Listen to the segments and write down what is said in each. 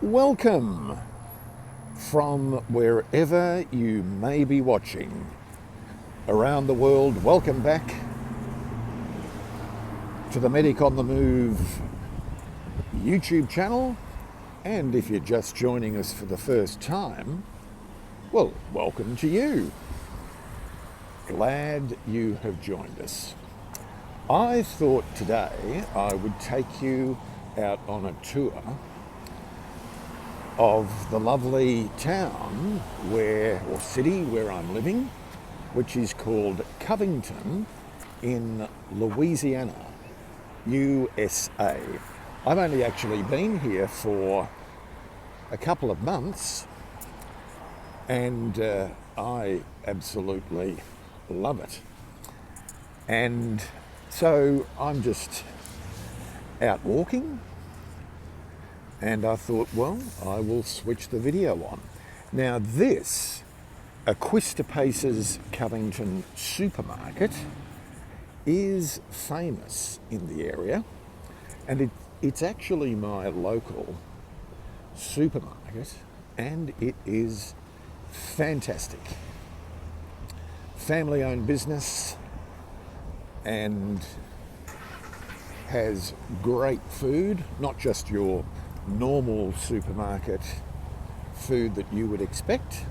Welcome from wherever you may be watching around the world. Welcome back to the Medic on the Move YouTube channel. And if you're just joining us for the first time, well, welcome to you. Glad you have joined us. I thought today I would take you out on a tour of the lovely town or city where I'm living, which is called Covington in Louisiana, USA. I've only actually been here for a couple of months and I absolutely love it. And so I'm just out walking, and I thought, well, I will switch the video on. Now this, Aquista Pace's Covington supermarket, is famous in the area, and it's actually my local supermarket, and it is fantastic. Family-owned business and has great food, not just your normal supermarket food that you would expect,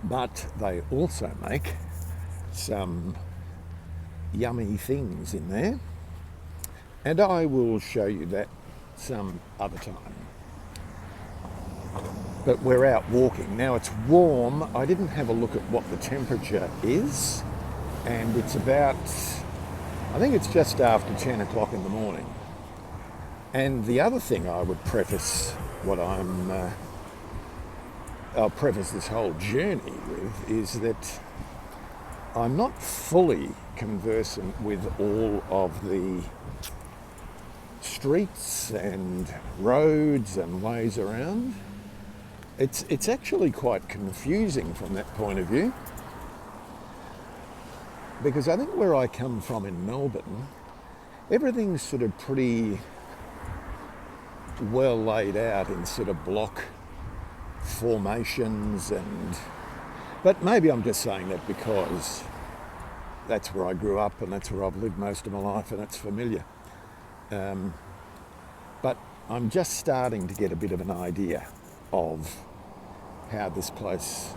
but they also make some yummy things in there, and I will show you that some other time. But we're out walking. Now it's warm. I didn't have a look at what the temperature is, and it's about, I think it's just after 10 o'clock in the morning. And the other thing I would preface I'll preface this whole journey with is that I'm not fully conversant with all of the streets and roads and ways around. It's actually quite confusing from that point of view, because I think where I come from in Melbourne, everything's sort of pretty well laid out in sort of block formations, but maybe I'm just saying that because that's where I grew up and that's where I've lived most of my life and it's familiar. But I'm just starting to get a bit of an idea of how this place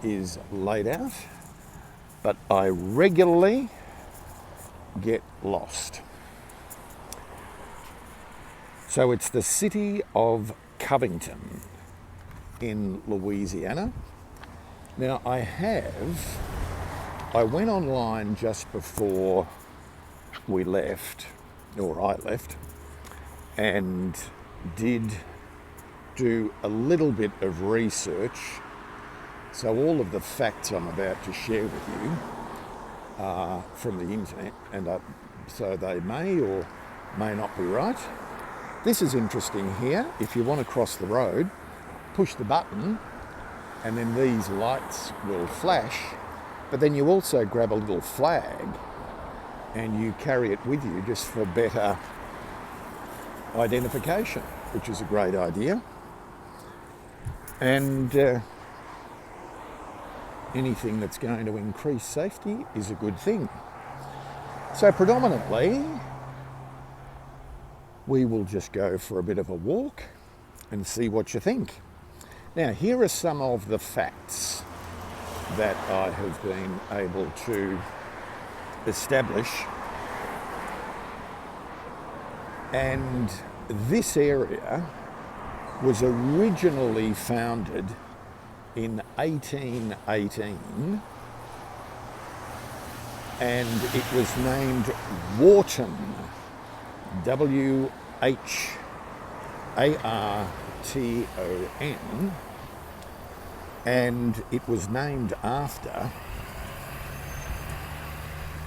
is laid out, but I regularly get lost. So it's the city of Covington in Louisiana. Now I went online just before we left, or I left, and did do a little bit of research. So all of the facts I'm about to share with you are from the internet, and so they may or may not be right. This is interesting here. If you want to cross the road, push the button and then these lights will flash, but then you also grab a little flag and you carry it with you just for better identification, which is a great idea. And anything that's going to increase safety is a good thing. So predominantly, we will just go for a bit of a walk and see what you think. Now, here are some of the facts that I have been able to establish. And this area was originally founded in 1818, and it was named Wharton, Warton, and it was named after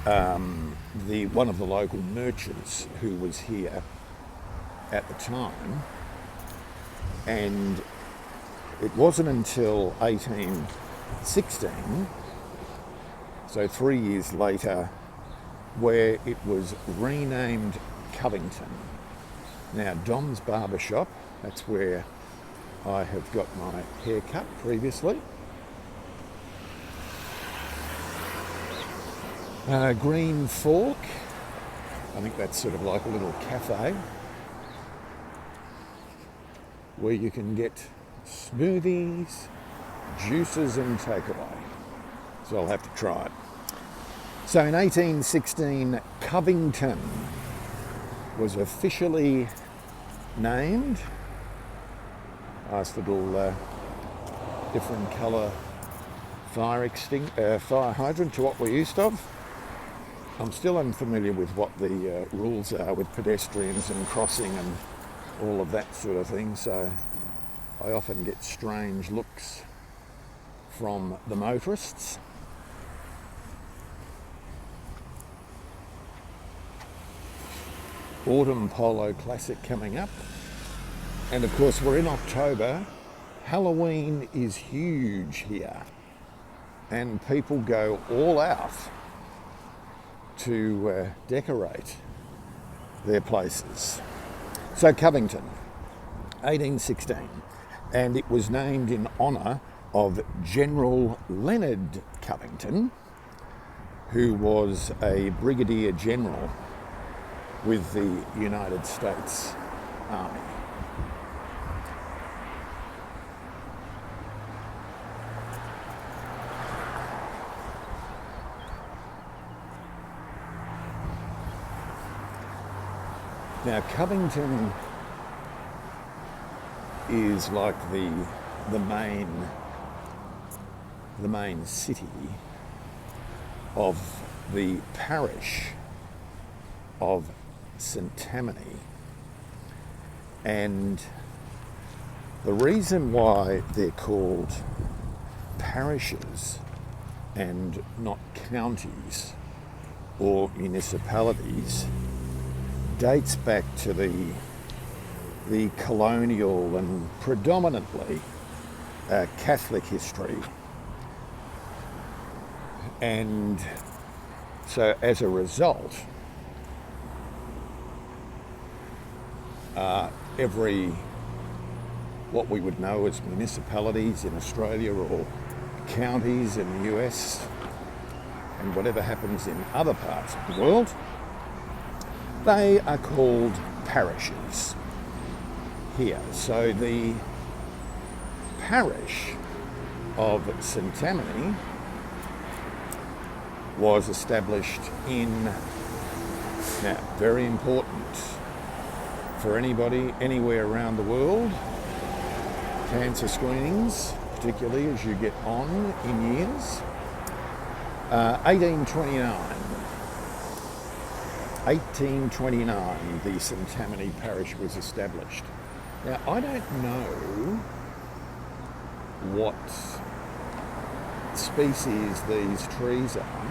one of the local merchants who was here at the time. And it wasn't until 1816, so 3 years later, where it was renamed Covington. Now, Dom's Barbershop, that's where I have got my hair cut previously. Green Fork, I think that's sort of like a little cafe where you can get smoothies, juices and takeaway. So I'll have to try it. So in 1816, Covington was officially named. Nice little different colour fire hydrant to what we're used to. I'm still unfamiliar with what the rules are with pedestrians and crossing and all of that sort of thing, so I often get strange looks from the motorists. Autumn Polo Classic coming up, and of course we're in October. Halloween is huge here and people go all out to decorate their places. So Covington, 1816, and it was named in honour of General Leonard Covington, who was a brigadier general with the United States Army. Now Covington is like the main city of the parish of St. Tammany, and the reason why they're called parishes and not counties or municipalities dates back to the colonial and predominantly Catholic history. And so as a result, what we would know as municipalities in Australia or counties in the US and whatever happens in other parts of the world, they are called parishes here. So the parish of St. Tammany was established in, now very important for anybody anywhere around the world, cancer screenings, particularly as you get on in years, 1829, the St. Tammany Parish was established. Now, I don't know what species these trees are,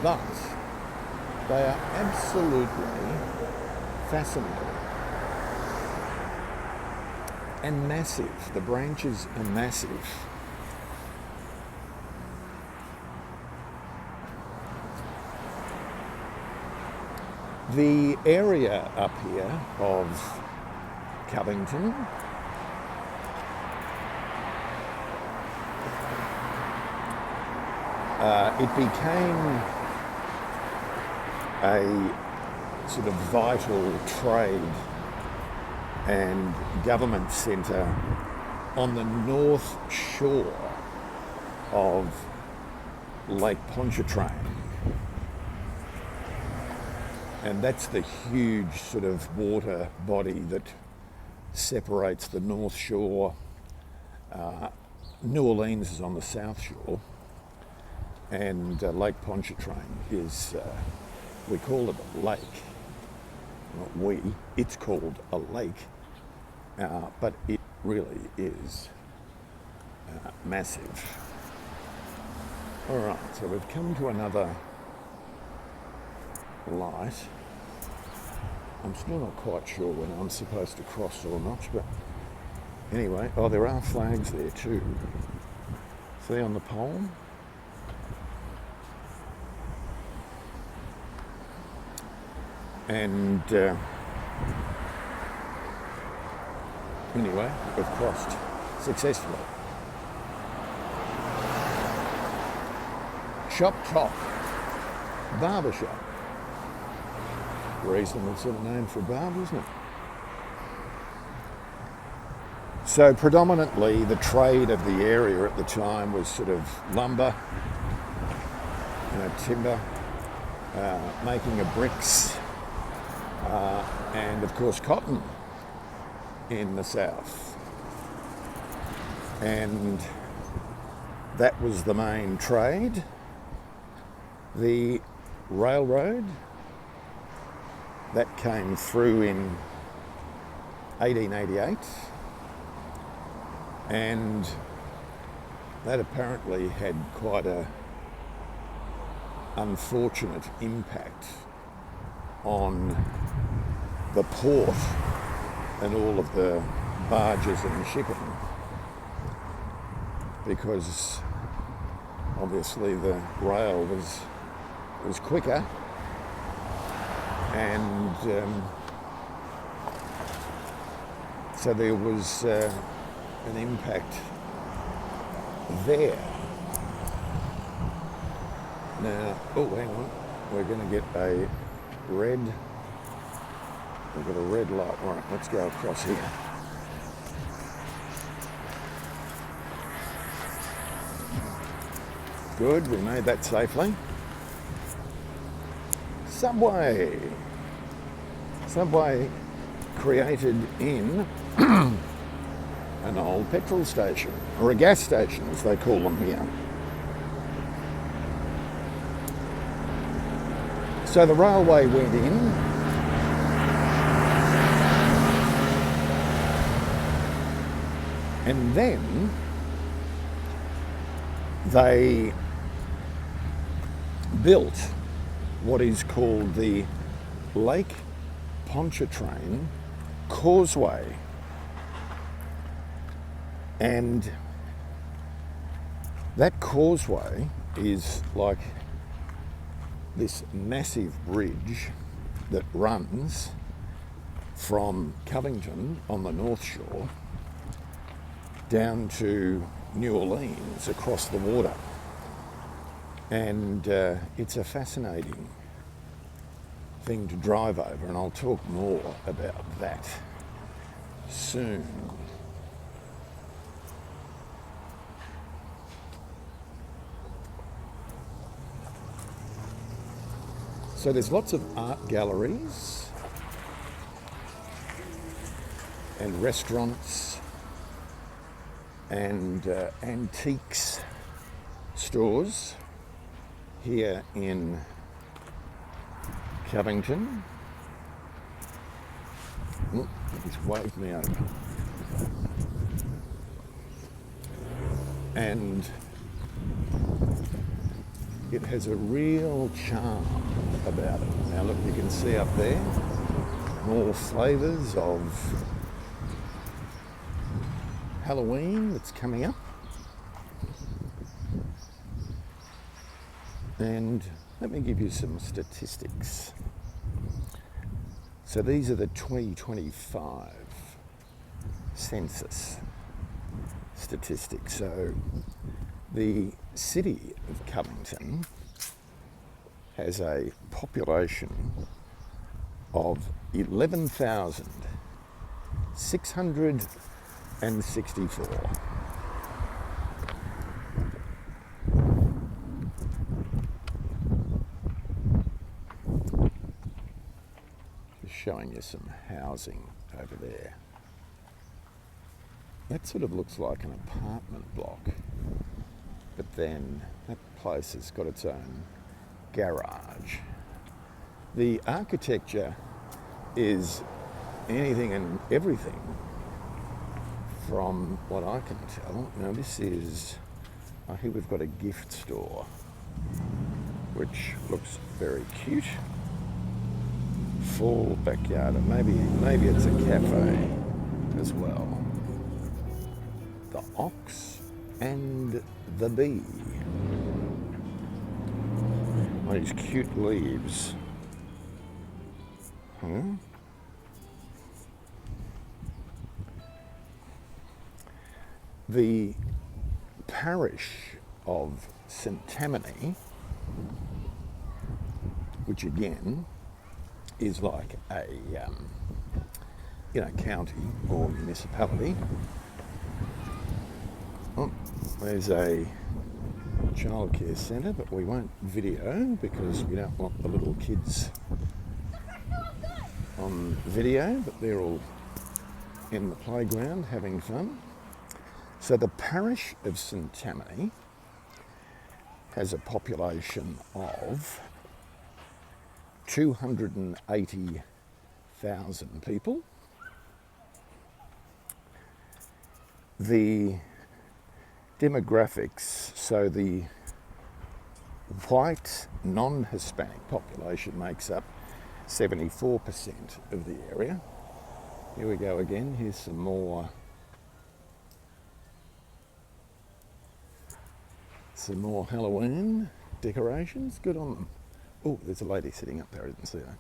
but they are absolutely fascinating and massive. The branches are massive. The area up here of Covington it became a sort of vital trade and government centre on the north shore of Lake Pontchartrain. And that's the huge sort of water body that separates the North Shore. New Orleans is on the South Shore, and Lake Pontchartrain is, we call it a lake. Not we, it's called a lake, but it really is massive. All right, so we've come to another light. I'm still not quite sure when I'm supposed to cross or not, but anyway, oh, there are flags there too. See on the pole? And Anyway, we've crossed successfully. Shop Top Barber Shop. Reasonable sort of name for a barber, isn't it? So predominantly the trade of the area at the time was sort of lumber, timber, making of bricks, and of course cotton in the south. And that was the main trade. The railroad that came through in 1888, and that apparently had quite a unfortunate impact on the port and all of the barges and shipping, because obviously the rail was quicker, and so there was an impact there. Now, oh, hang on, we're going to get a red, we've got a red light. All right, let's go across here. Good, we made that safely. Subway created in an old petrol station, or a gas station as they call them here. So the railway went in, and then they built what is called the Lake Pontchartrain Causeway. And that causeway is like this massive bridge that runs from Covington on the North Shore down to New Orleans across the water. And it's a fascinating thing to drive over, and I'll talk more about that soon. So there's lots of art galleries and restaurants and antiques stores here in Covington. Oh, he's waved me over. And it has a real charm about it. Now look, you can see up there more flavours of Halloween that's coming up. And let me give you some statistics. So these are the 2025 census statistics. So the city of Covington has a population of 11,664. Showing you some housing over there. That sort of looks like an apartment block, but then that place has got its own garage. The architecture is anything and everything from what I can tell. Now this is, here we've got a gift store, which looks very cute. Full backyard, and maybe it's a cafe as well. The ox and the bee. These cute leaves. The parish of St Tammany, which again is like a county or municipality. Oh, there's a childcare centre, but we won't video because we don't want the little kids on video, but they're all in the playground having fun. So the parish of St Tammany has a population of 280,000 people. The demographics, so the white non-Hispanic population makes up 74% of the area. Here we go again, here's some more Halloween decorations, good on them. Oh, there's a lady sitting up there, I didn't see that.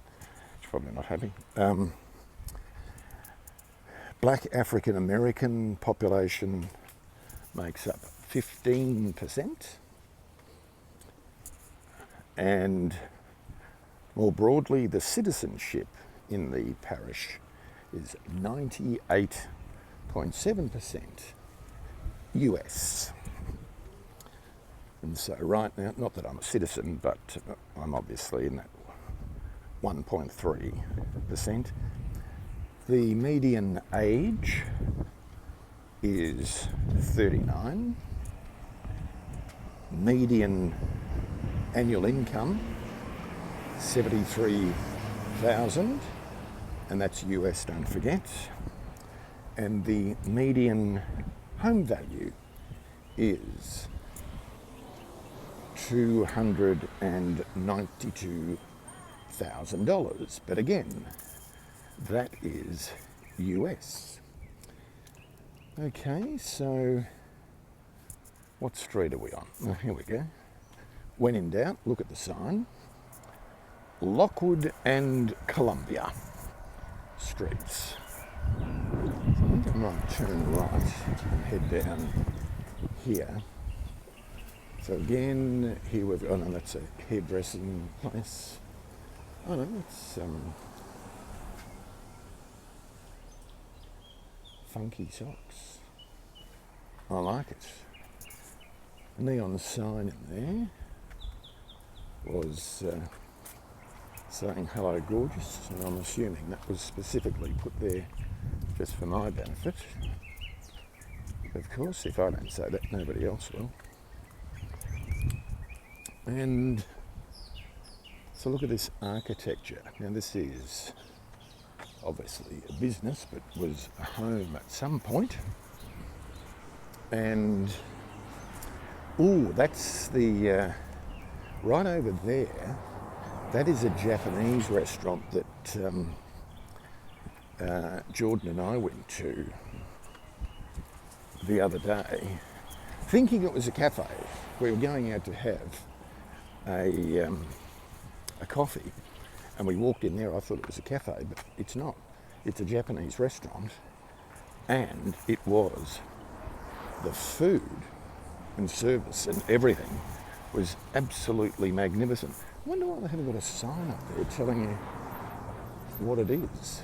She's probably not happy. Black African American population makes up 15%. And more broadly, the citizenship in the parish is 98.7% US. And so right now, not that I'm a citizen, but I'm obviously in that 1.3%. The median age is 39. Median annual income, 73,000, and that's US, don't forget. And the median home value is $292,000, but again, that is US. Okay, so what street are we on? Oh, here we go. When in doubt, look at the sign. Lockwood and Columbia streets. So I think I might turn right and head down here. So again, here we've got, oh no, that's a hairdressing place. Oh no, it's funky socks. I like it. A neon sign in there was saying hello gorgeous, and I'm assuming that was specifically put there just for my benefit. Of course, if I don't say that, nobody else will. And so look at this architecture. Now this is obviously a business, but was a home at some point. And, ooh, that's the, right over there, that is a Japanese restaurant that Jordan and I went to the other day, thinking it was a cafe. We were going out to have a coffee, and we walked in there. I thought it was a cafe, but it's not. It's a Japanese restaurant, and it was. The food and service and everything was absolutely magnificent. I wonder why they haven't got a sign up there telling you what it is.